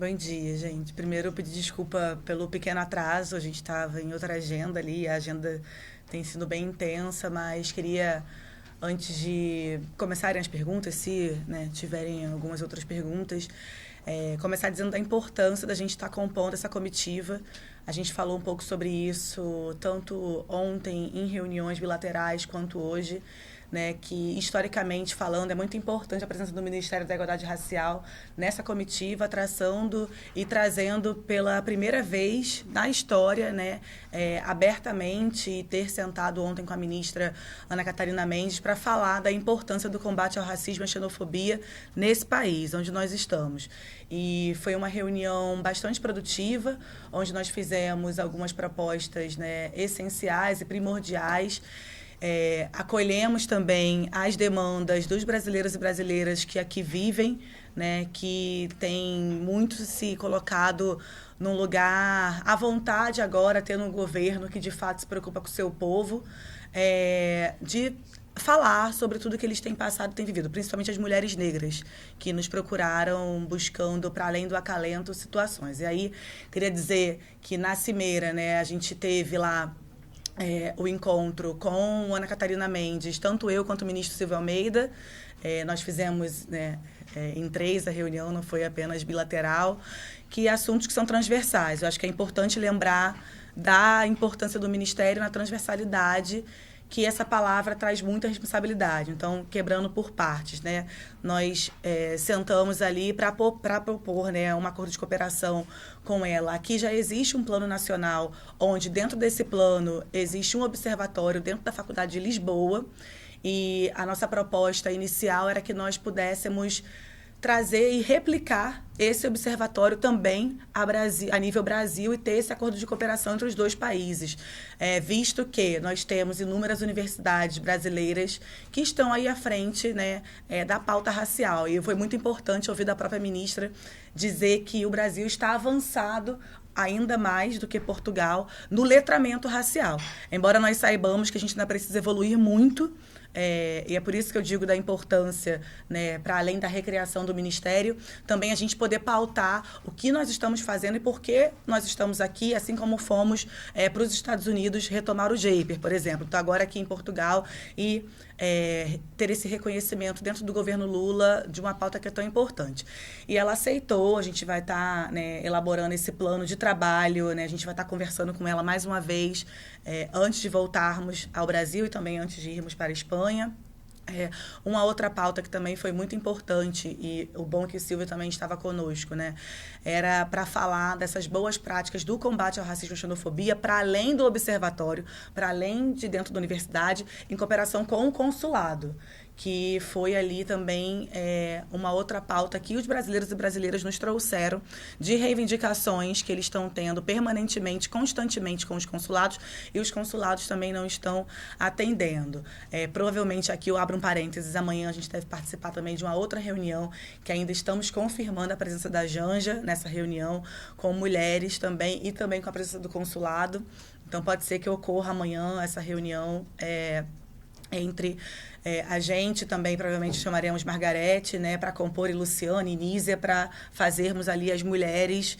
Bom dia, gente. Primeiro, eu pedi desculpa pelo pequeno atraso. A gente estava em outra agenda ali, a agenda tem sido bem intensa, mas queria, antes de começarem as perguntas, se tiverem algumas outras perguntas, começar dizendo da importância da gente estar compondo essa comitiva. A gente falou um pouco sobre isso tanto ontem em reuniões bilaterais quanto hoje, né, que, historicamente falando, é muito importante a presença do Ministério da Igualdade Racial nessa comitiva, traçando e trazendo pela primeira vez na história, né, abertamente, e ter sentado ontem com a ministra Ana Catarina Mendes para falar da importância do combate ao racismo e à xenofobia nesse país, onde nós estamos. E foi uma reunião bastante produtiva, onde nós fizemos algumas propostas, né, essenciais e primordiais. Acolhemos também as demandas dos brasileiros e brasileiras que aqui vivem, né, que têm muito se colocado num lugar à vontade agora, tendo um governo que de fato se preocupa com o seu povo, de falar sobre tudo que eles têm passado e têm vivido, principalmente as mulheres negras, que nos procuraram buscando, para além do acalento, situações. E aí, queria dizer que na Cimeira, né, a gente teve lá o encontro com Ana Catarina Mendes, tanto eu quanto o ministro Silvio Almeida. Nós fizemos, né, em 3 a reunião, não foi apenas bilateral, que assuntos que são transversais. Eu acho que é importante lembrar da importância do Ministério na transversalidade, que essa palavra traz muita responsabilidade. Então, quebrando por partes, né? Nós sentamos ali para propor, né, um acordo de cooperação com ela. Aqui já existe um plano nacional, onde dentro desse plano existe um observatório dentro da Faculdade de Lisboa, e a nossa proposta inicial era que nós pudéssemos trazer e replicar esse observatório também a nível Brasil, e ter esse acordo de cooperação entre os dois países, visto que nós temos inúmeras universidades brasileiras que estão aí à frente, né, da pauta racial. E foi muito importante ouvir da própria ministra dizer que o Brasil está avançado ainda mais do que Portugal no letramento racial. Embora nós saibamos que a gente ainda precisa evoluir muito, e é por isso que eu digo da importância, né, para além da recriação do Ministério, também a gente poder pautar o que nós estamos fazendo e por que nós estamos aqui, assim como fomos para os Estados Unidos retomar o JAPER, por exemplo. Estou agora aqui em Portugal e ter esse reconhecimento dentro do governo Lula de uma pauta que é tão importante. E ela aceitou. A gente vai estar, né, elaborando esse plano de trabalho, né, a gente vai estar conversando com ela mais uma vez, antes de voltarmos ao Brasil e também antes de irmos para a Espanha. Uma outra pauta que também foi muito importante, e o bom é que o Silvio também estava conosco, né, era para falar dessas boas práticas do combate ao racismo e xenofobia, para além do observatório, para além de dentro da universidade, em cooperação com o consulado, que foi ali também uma outra pauta que os brasileiros e brasileiras nos trouxeram, de reivindicações que eles estão tendo permanentemente, constantemente com os consulados, e os consulados também não estão atendendo. Provavelmente, aqui eu abro um parênteses, amanhã a gente deve participar também de uma outra reunião, que ainda estamos confirmando a presença da Janja nessa reunião, com mulheres também, e também com a presença do consulado. Então, pode ser que ocorra amanhã essa reunião entre a gente. Também provavelmente chamaremos Margarete, né, para compor, e Luciane e Nízia, para fazermos ali as mulheres,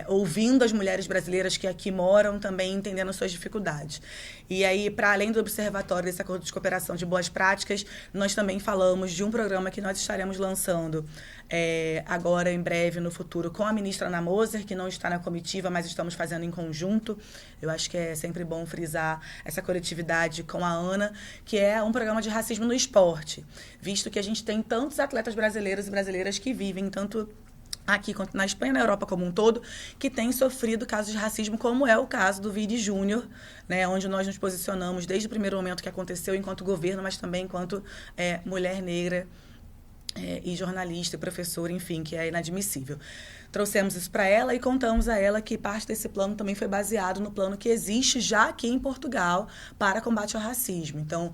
ouvindo as mulheres brasileiras que aqui moram, também entendendo suas dificuldades. E aí, para além do observatório desse acordo de cooperação de boas práticas, nós também falamos de um programa que nós estaremos lançando agora, em breve, no futuro, com a ministra Ana Moser, que não está na comitiva, mas estamos fazendo em conjunto. Eu acho que é sempre bom frisar essa coletividade com a Ana, que é um programa de racismo no esporte, visto que a gente tem tantos atletas brasileiros e brasileiras que vivem tanto aqui quanto na Espanha, na Europa como um todo, que têm sofrido casos de racismo, como é o caso do Vini Júnior, né, onde nós nos posicionamos desde o primeiro momento que aconteceu, enquanto governo, mas também enquanto mulher negra, e jornalista, e professora, enfim, que é inadmissível. Trouxemos isso para ela e contamos a ela que parte desse plano também foi baseado no plano que existe já aqui em Portugal para combate ao racismo. Então,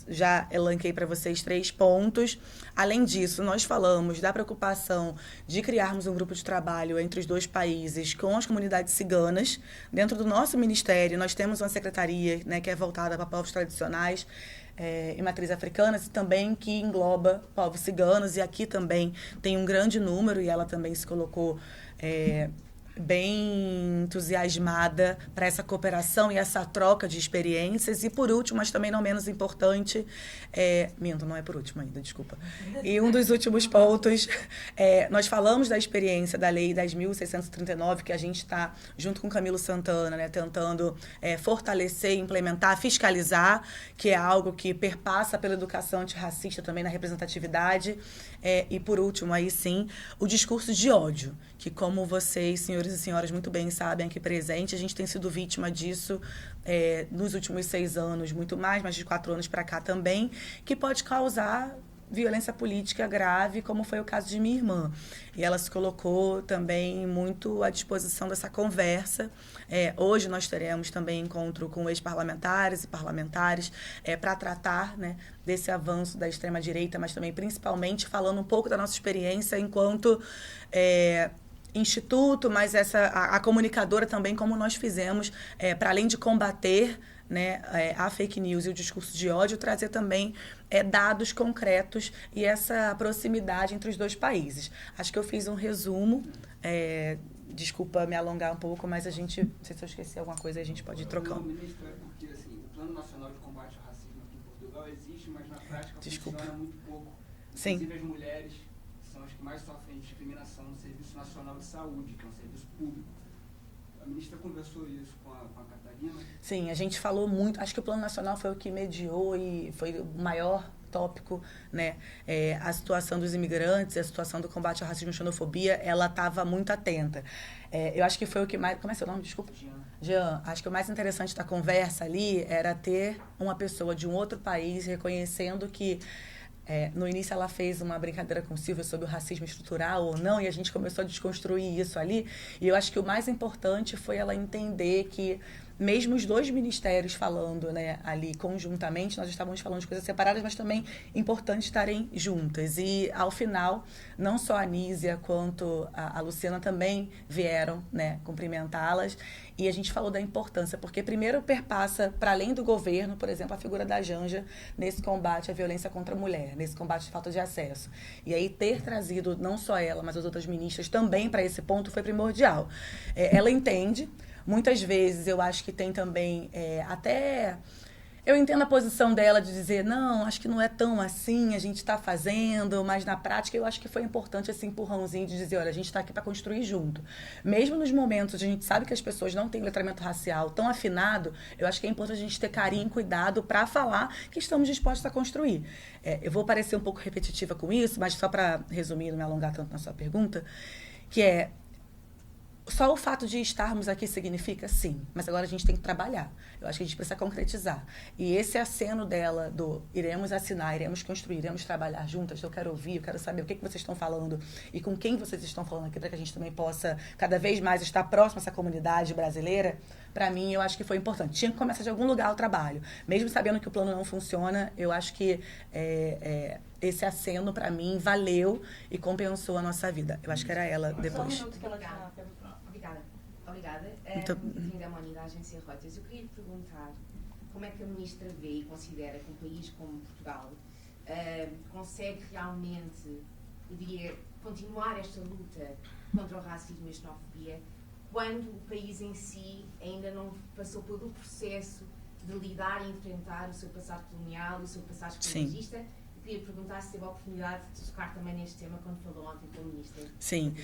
já elenquei para vocês 3 pontos. Além disso, nós falamos da preocupação de criarmos um grupo de trabalho entre os dois países com as comunidades ciganas. Dentro do nosso ministério, nós temos uma secretaria, né, que é voltada para povos tradicionais. e matriz africanas, e também que engloba povos ciganos, e aqui também tem um grande número, e ela também se colocou bem entusiasmada para essa cooperação e essa troca de experiências. E por último, mas também não menos importante, minto, não é por último ainda, desculpa. E um dos últimos pontos, nós falamos da experiência da Lei 10.639, que a gente está, junto com Camilo Santana, né, tentando fortalecer, implementar, fiscalizar, que é algo que perpassa pela educação antirracista também na representatividade. E por último, aí sim, o discurso de ódio, que como vocês, senhores e senhoras, muito bem sabem aqui presente, a gente tem sido vítima disso nos últimos 6 anos, muito mais de 4 anos para cá também, que pode causar violência política grave, como foi o caso de minha irmã. E ela se colocou também muito à disposição dessa conversa. Hoje nós teremos também encontro com ex-parlamentares e parlamentares para tratar, né, desse avanço da extrema-direita, mas também principalmente falando um pouco da nossa experiência enquanto instituto, mas a comunicadora também, como nós fizemos, para além de combater, né, a fake news e o discurso de ódio, trazer também dados concretos e essa proximidade entre os dois países. Acho que eu fiz um resumo. Desculpa me alongar um pouco, mas a gente, não sei se eu esqueci alguma coisa, a gente pode ir trocando. Ministro, porque assim, o Plano Nacional de Combate ao Racismo aqui em Portugal existe, mas na prática funciona muito pouco. Sim. Inclusive as mulheres são as que mais sofrem discriminação no Serviço Nacional de Saúde, que é um serviço público. A ministra conversou isso com a Catarina? Sim, a gente falou muito. Acho que o Plano Nacional foi o que mediou e foi o maior tópico, né? A situação dos imigrantes, a situação do combate ao racismo e xenofobia, ela estava muito atenta. Eu acho que foi o que mais... Como é seu nome? Desculpa. Jean. Acho que o mais interessante da conversa ali era ter uma pessoa de um outro país reconhecendo que no início ela fez uma brincadeira com o Silvio sobre o racismo estrutural ou não, e a gente começou a desconstruir isso ali. E eu acho que o mais importante foi ela entender que mesmo os dois ministérios falando, né, ali conjuntamente, nós estávamos falando de coisas separadas, mas também importante estarem juntas. E, ao final, não só a Nízia quanto a Luciana também vieram, né, cumprimentá-las. E a gente falou da importância, porque primeiro perpassa, para além do governo, por exemplo, a figura da Janja nesse combate à violência contra a mulher, nesse combate à falta de acesso. E aí ter trazido não só ela, mas as outras ministras também para esse ponto foi primordial. Ela entende. Muitas vezes eu acho que tem também até... Eu entendo a posição dela de dizer, não, acho que não é tão assim, a gente está fazendo, mas na prática eu acho que foi importante esse empurrãozinho de dizer, olha, a gente está aqui para construir junto. Mesmo nos momentos onde a gente sabe que as pessoas não têm letramento racial tão afinado, eu acho que é importante a gente ter carinho e cuidado para falar que estamos dispostos a construir. Eu vou parecer um pouco repetitiva com isso, mas só para resumir, não me alongar tanto na sua pergunta, que só o fato de estarmos aqui significa sim, mas agora a gente tem que trabalhar. Eu acho que a gente precisa concretizar. E esse aceno dela do iremos assinar, iremos construir, iremos trabalhar juntas, eu quero ouvir, eu quero saber o que vocês estão falando e com quem vocês estão falando aqui, para que a gente também possa cada vez mais estar próximo a essa comunidade brasileira, para mim eu acho que foi importante. Tinha que começar de algum lugar o trabalho. Mesmo sabendo que o plano não funciona, eu acho que esse aceno, para mim, valeu e compensou a nossa vida. Eu acho que era ela depois. Só um minuto que ela está... Obrigada. Bem-vinda à Mónica da Agência Reuters. Eu queria lhe perguntar como é que a ministra vê e considera que um país como Portugal consegue realmente continuar esta luta contra o racismo e a xenofobia quando o país em si ainda não passou por um processo de lidar e enfrentar o seu passado colonial e o seu passado escravagista. Eu queria perguntar se teve a oportunidade de tocar também neste tema quando falou ontem com a ministra. Sim.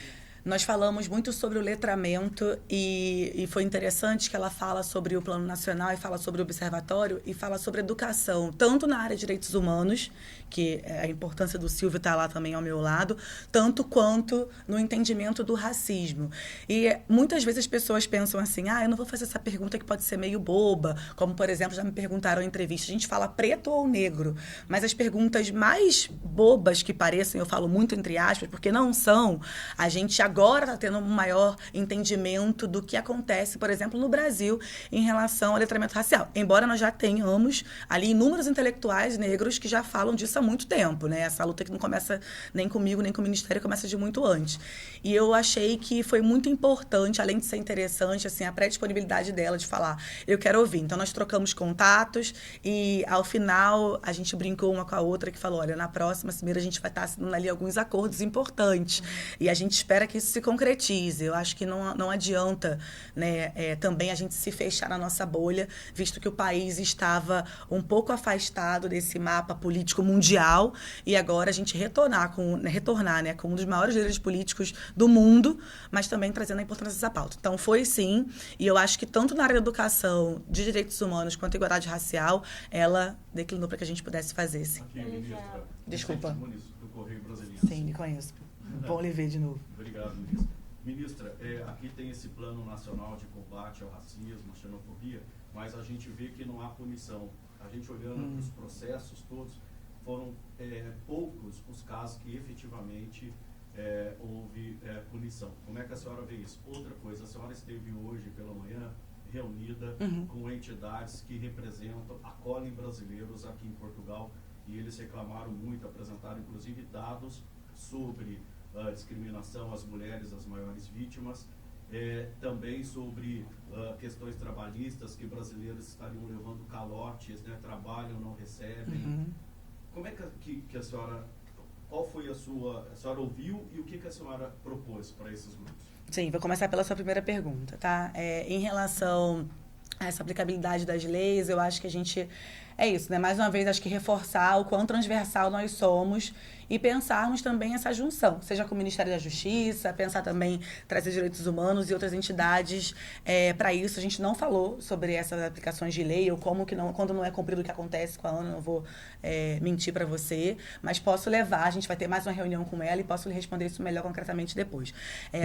Nós falamos muito sobre o letramento e foi interessante que ela fala sobre o Plano Nacional e fala sobre o Observatório e fala sobre educação, tanto na área de direitos humanos, que a importância do Silvio está lá também ao meu lado, tanto quanto no entendimento do racismo. E muitas vezes as pessoas pensam assim, eu não vou fazer essa pergunta que pode ser meio boba, como, por exemplo, já me perguntaram em entrevista, a gente fala preto ou negro, mas as perguntas mais bobas que parecem, eu falo muito entre aspas, porque não são, a gente agora agora está tendo um maior entendimento do que acontece, por exemplo, no Brasil, em relação ao letramento racial. Embora nós já tenhamos ali inúmeros intelectuais negros que já falam disso há muito tempo, né? Essa luta que não começa nem comigo, nem com o Ministério, começa de muito antes. E eu achei que foi muito importante, além de ser interessante, assim, a pré-disponibilidade dela de falar, eu quero ouvir. Então, nós trocamos contatos e, ao final, a gente brincou uma com a outra que falou, olha, na próxima cimeira a gente vai estar assinando ali alguns acordos importantes. E a gente espera que isso se concretize. Eu acho que não adianta, né, também a gente se fechar na nossa bolha, visto que o país estava um pouco afastado desse mapa político mundial e agora a gente retornar, né, com um dos maiores líderes políticos do mundo, mas também trazendo a importância dessa pauta. Então, foi sim, e eu acho que tanto na área da educação, de direitos humanos, quanto igualdade racial, ela declinou para que a gente pudesse fazer, sim. Aqui, ministra. Desculpa. Do Correio Brasiliense. Sim, me conheço. Bom lhe ver de novo. Obrigado, ministra. Ministra, aqui tem esse plano nacional de combate ao racismo, à xenofobia, mas a gente vê que não há punição. A gente olhando os processos todos, foram poucos os casos que efetivamente houve punição. Como é que a senhora vê isso? Outra coisa, a senhora esteve hoje pela manhã reunida com entidades que representam, acolhem brasileiros aqui em Portugal, e eles reclamaram muito, apresentaram inclusive dados sobre a discriminação às mulheres, as maiores vítimas, também sobre questões trabalhistas, que brasileiros estariam levando calotes, né, trabalham, não recebem. Como é que a senhora, qual foi a senhora ouviu e o que a senhora propôs para esses grupos? Sim, vou começar pela sua primeira pergunta, tá? Em relação a essa aplicabilidade das leis, eu acho que a gente... É isso, né? Mais uma vez, acho que reforçar o quão transversal nós somos e pensarmos também essa junção, seja com o Ministério da Justiça, pensar também trazer direitos humanos e outras entidades. Para isso, a gente não falou sobre essas aplicações de lei ou como que não, quando não é cumprido o que acontece com a Ana, não vou mentir para você, mas posso levar, a gente vai ter mais uma reunião com ela e posso lhe responder isso melhor concretamente depois.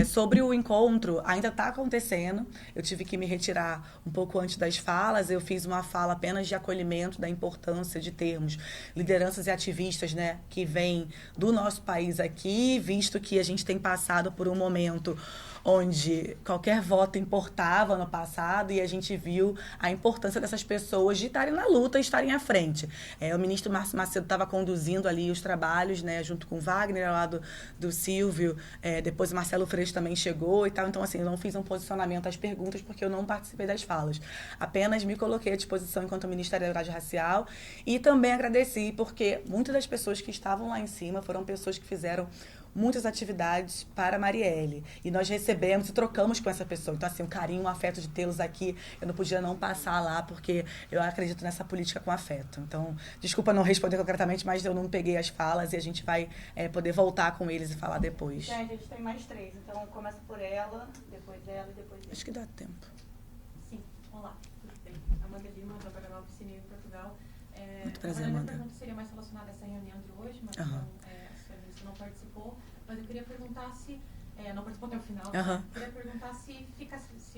Sobre o encontro, ainda está acontecendo, eu tive que me retirar um pouco antes das falas, eu fiz uma fala apenas de acolhimento da importância de termos lideranças e ativistas, né, que vêm do nosso país aqui, visto que a gente tem passado por um momento onde qualquer voto importava no passado e a gente viu a importância dessas pessoas de estarem na luta e estarem à frente. O ministro Márcio Macedo estava conduzindo ali os trabalhos, né, junto com o Wagner, ao lado do Silvio, depois o Marcelo Freixo também chegou e tal, então assim, eu não fiz um posicionamento às perguntas porque eu não participei das falas. Apenas me coloquei à disposição enquanto Ministério da Igualdade Racial e também agradeci porque muitas das pessoas que estavam lá em cima foram pessoas que fizeram muitas atividades para a Marielle. E nós recebemos e trocamos com essa pessoa. Então, assim, um carinho, um afeto de tê-los aqui. Eu não podia não passar lá, porque eu acredito nessa política com afeto. Então, desculpa não responder concretamente, mas eu não peguei as falas e a gente vai poder voltar com eles e falar depois. A gente tem mais 3, então começa por ela e depois ele. Acho que dá tempo. Sim, olá, tudo bem? Amanda Lima, da Paraná Oficina em Portugal. Muito prazer, Amanda. A Amanda. pergunta seria mais relacionada a essa reunião de hoje, mas não participou, mas eu queria perguntar se, não participou até o final, queria perguntar se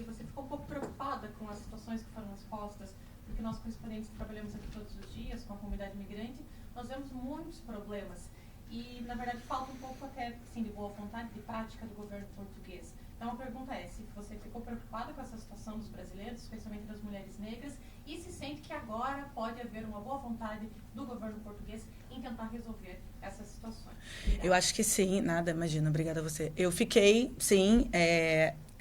você ficou um pouco preocupada com as situações que foram expostas, porque nós correspondentes que trabalhamos aqui todos os dias com a comunidade imigrante, nós vemos muitos problemas e, na verdade, falta um pouco até, assim, de boa vontade, de prática do governo português. Então, a pergunta é se você ficou preocupada com essa situação dos brasileiros, especialmente das mulheres negras, e se sente que agora pode haver uma boa vontade do governo português em tentar resolver essas situações. Obrigada. Eu acho que sim. Nada, imagina. Obrigada a você. Eu fiquei, sim,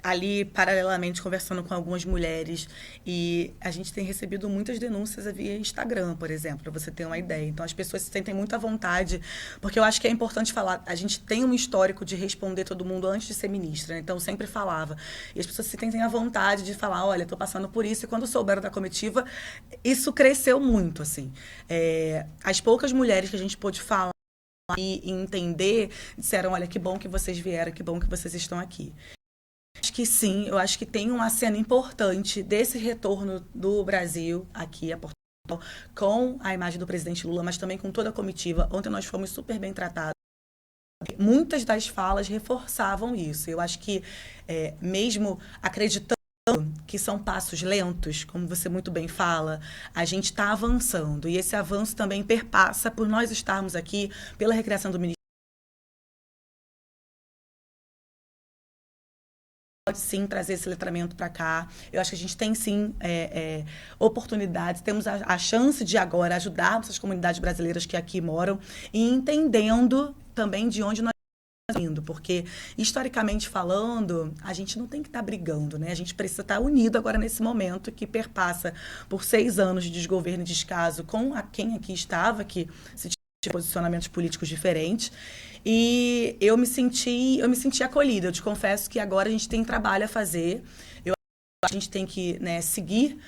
ali paralelamente conversando com algumas mulheres e a gente tem recebido muitas denúncias via Instagram, por exemplo, para você ter uma ideia. Então, as pessoas se sentem muito à vontade, porque eu acho que é importante falar, a gente tem um histórico de responder todo mundo antes de ser ministra, né? Então, eu sempre falava. E as pessoas se sentem à vontade de falar, olha, estou passando por isso. E quando souberam da comitiva, isso cresceu muito, assim. As poucas mulheres que a gente pôde falar e entender, disseram, olha, que bom que vocês vieram, que bom que vocês estão aqui. Acho que sim, eu acho que tem uma cena importante desse retorno do Brasil aqui a Portugal com a imagem do presidente Lula, mas também com toda a comitiva. Ontem nós fomos super bem tratados. Muitas das falas reforçavam isso. Eu acho que, mesmo acreditando que são passos lentos, como você muito bem fala, a gente está avançando. E esse avanço também perpassa por nós estarmos aqui, pela recriação do Ministério pode sim trazer esse letramento para cá. Eu acho que a gente tem sim oportunidades, temos a chance de agora ajudar essas comunidades brasileiras que aqui moram e entendendo também de onde nós estamos indo, porque historicamente falando, a gente não tem que estar brigando, né? A gente precisa estar unido agora nesse momento que perpassa por 6 anos de desgoverno e descaso com quem aqui estava, que se tinha posicionamentos políticos diferentes. E eu me senti acolhida. Eu te confesso que agora a gente tem trabalho a fazer. A gente tem que, né, seguir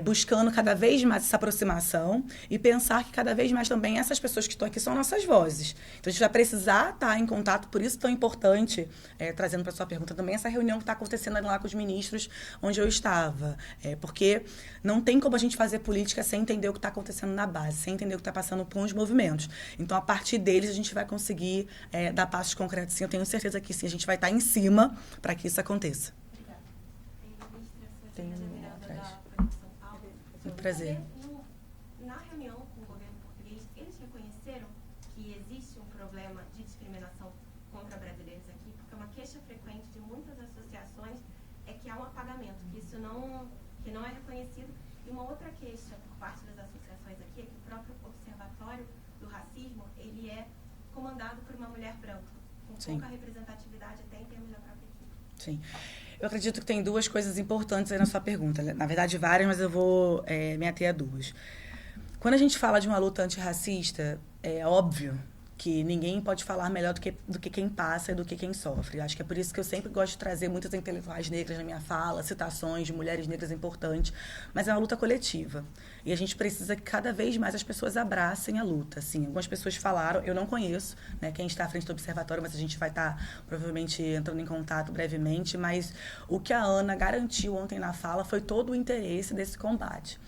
buscando cada vez mais essa aproximação e pensar que cada vez mais também essas pessoas que estão aqui são nossas vozes. Então, a gente vai precisar estar em contato, por isso tão importante, trazendo para a sua pergunta também, essa reunião que está acontecendo lá com os ministros onde eu estava. Porque não tem como a gente fazer política sem entender o que está acontecendo na base, sem entender o que está passando com os movimentos. Então, a partir deles, a gente vai conseguir dar passos concretos. Sim, eu tenho certeza que sim, a gente vai estar em cima para que isso aconteça. Tem um atrás. Um prazer. Na reunião com o governo português, eles reconheceram que existe um problema de discriminação contra brasileiros aqui, porque uma queixa frequente de muitas associações é que há um apagamento, que não é reconhecido. E uma outra queixa por parte das associações aqui é que o próprio Observatório do Racismo, ele é comandado por uma mulher branca, com pouca representatividade até em termos da própria equipe. Sim. Eu acredito que tem 2 coisas importantes aí na sua pergunta. Na verdade, várias, mas eu vou me ater a 2. Quando a gente fala de uma luta antirracista, é óbvio que ninguém pode falar melhor do que quem passa e do que quem sofre. Acho que é por isso que eu sempre gosto de trazer muitas intelectuais negras na minha fala, citações de mulheres negras importantes, mas é uma luta coletiva. E a gente precisa que cada vez mais as pessoas abracem a luta. Assim, algumas pessoas falaram, eu não conheço, né, quem está à frente do observatório, mas a gente vai estar provavelmente entrando em contato brevemente, mas o que a Ana garantiu ontem na fala foi todo o interesse desse combate.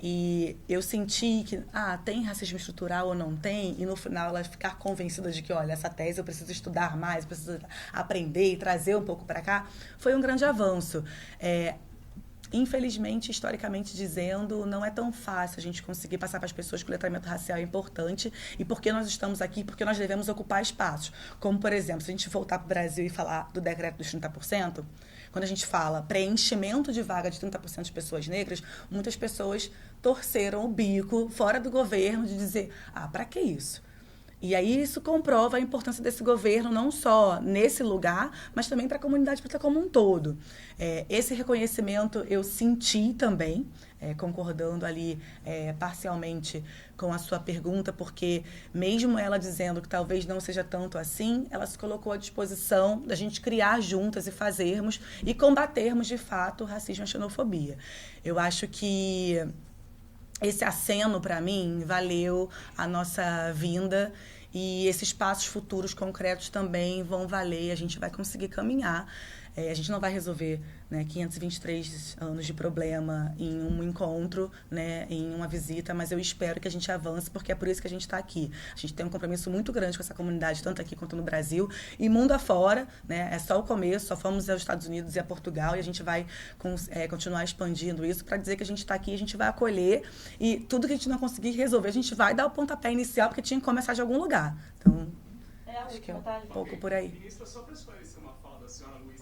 E eu senti que, tem racismo estrutural ou não tem, e no final ela ficar convencida de que, olha, essa tese eu preciso estudar mais, preciso aprender e trazer um pouco para cá, foi um grande avanço. Infelizmente, historicamente dizendo, não é tão fácil a gente conseguir passar para as pessoas que o letramento racial é importante e porque nós estamos aqui, porque nós devemos ocupar espaços. Como, por exemplo, se a gente voltar para o Brasil e falar do decreto dos 30%, quando a gente fala preenchimento de vaga de 30% de pessoas negras, muitas pessoas torceram o bico fora do governo de dizer, para que isso? E aí isso comprova a importância desse governo, não só nesse lugar, mas também para a comunidade preta como um todo. Esse reconhecimento eu senti também, concordando ali parcialmente com a sua pergunta, porque mesmo ela dizendo que talvez não seja tanto assim, ela se colocou à disposição da gente criar juntas e fazermos e combatermos, de fato, o racismo e a xenofobia. Eu acho que esse aceno, para mim, valeu a nossa vinda e esses passos futuros concretos também vão valer, a gente vai conseguir caminhar. A gente não vai resolver, né, 523 anos de problema em um encontro, né, em uma visita, mas eu espero que a gente avance, porque é por isso que a gente está aqui. A gente tem um compromisso muito grande com essa comunidade, tanto aqui quanto no Brasil, e mundo afora, né, é só o começo, só fomos aos Estados Unidos e a Portugal, e a gente vai continuar expandindo isso para dizer que a gente está aqui, a gente vai acolher, e tudo que a gente não conseguir resolver, a gente vai dar o pontapé inicial, porque tinha que começar de algum lugar. Então, acho que é um pouco por aí. Ministra, só para esclarecer uma fala da senhora Luísa,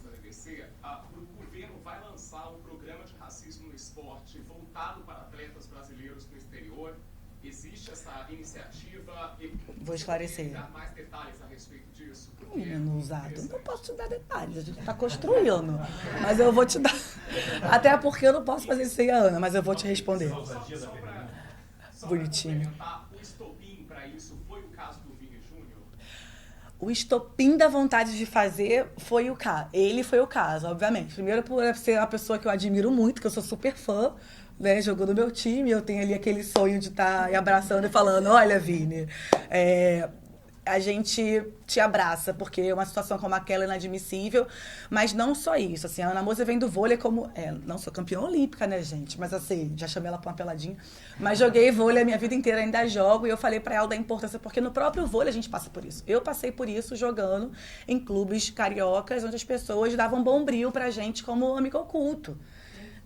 o governo vai lançar um programa de racismo no esporte voltado para atletas brasileiros no exterior. Existe essa iniciativa? Vou esclarecer. Dar mais detalhes a respeito disso? Menino usado, não posso te dar detalhes, a gente está construindo. Mas eu vou te dar. Até porque eu não posso fazer isso aí, Ana, mas eu vou te responder. Bonitinho. O estopim para isso foi o caso do Vini Júnior? O estopim da vontade de fazer foi o caso. Ele foi o caso, obviamente. Primeiro por ser uma pessoa que eu admiro muito, que eu sou super fã, né? Jogou no meu time, eu tenho ali aquele sonho de estar abraçando e falando, olha, Vini, a gente te abraça, porque uma situação como aquela é inadmissível, mas não só isso, assim, a Ana Moser vem do vôlei como, não sou campeã olímpica, né, gente, mas assim, já chamei ela pra uma peladinha, mas joguei vôlei a minha vida inteira, ainda jogo, e eu falei pra ela da importância, porque no próprio vôlei a gente passa por isso. Eu passei por isso jogando em clubes cariocas, onde as pessoas davam bombril pra gente como amigo oculto.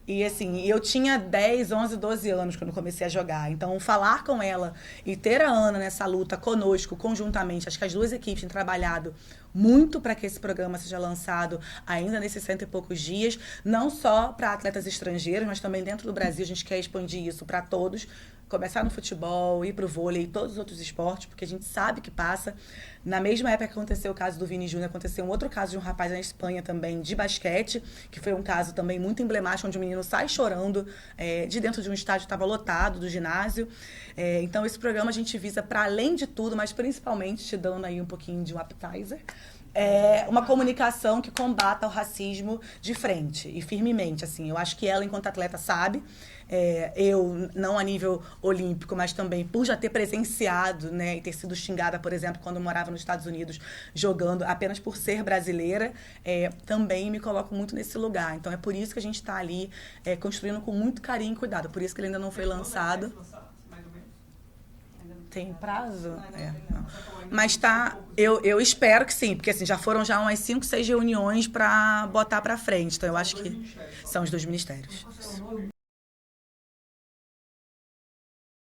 E assim, eu tinha 10, 11, 12 anos quando comecei a jogar. Então, falar com ela e ter a Ana nessa luta conosco, conjuntamente, acho que as duas equipes têm trabalhado muito para que esse programa seja lançado ainda nesses 100 e poucos dias, não só para atletas estrangeiros, mas também dentro do Brasil a gente quer expandir isso para todos, começar no futebol, ir para o vôlei e todos os outros esportes, porque a gente sabe que passa. Na mesma época que aconteceu o caso do Vini Júnior, aconteceu um outro caso de um rapaz na Espanha também, de basquete, que foi um caso também muito emblemático, onde o menino sai chorando de dentro de um estádio que estava lotado, do ginásio. Então, esse programa a gente visa, para além de tudo, mas principalmente te dando aí um pouquinho de um appetizer, uma comunicação que combata o racismo de frente e firmemente. Assim, eu acho que ela, enquanto atleta, sabe. Eu, não a nível olímpico, mas também por já ter presenciado, né, e ter sido xingada, por exemplo, quando eu morava nos Estados Unidos jogando, apenas por ser brasileira, também me coloco muito nesse lugar. Então é por isso que a gente está ali construindo com muito carinho e cuidado. Por isso que ele ainda não foi lançado. Tem prazo? Não. Mas eu espero que sim, porque assim, já foram já umas 5, 6 reuniões para botar para frente. Então eu acho que são os 2 ministérios.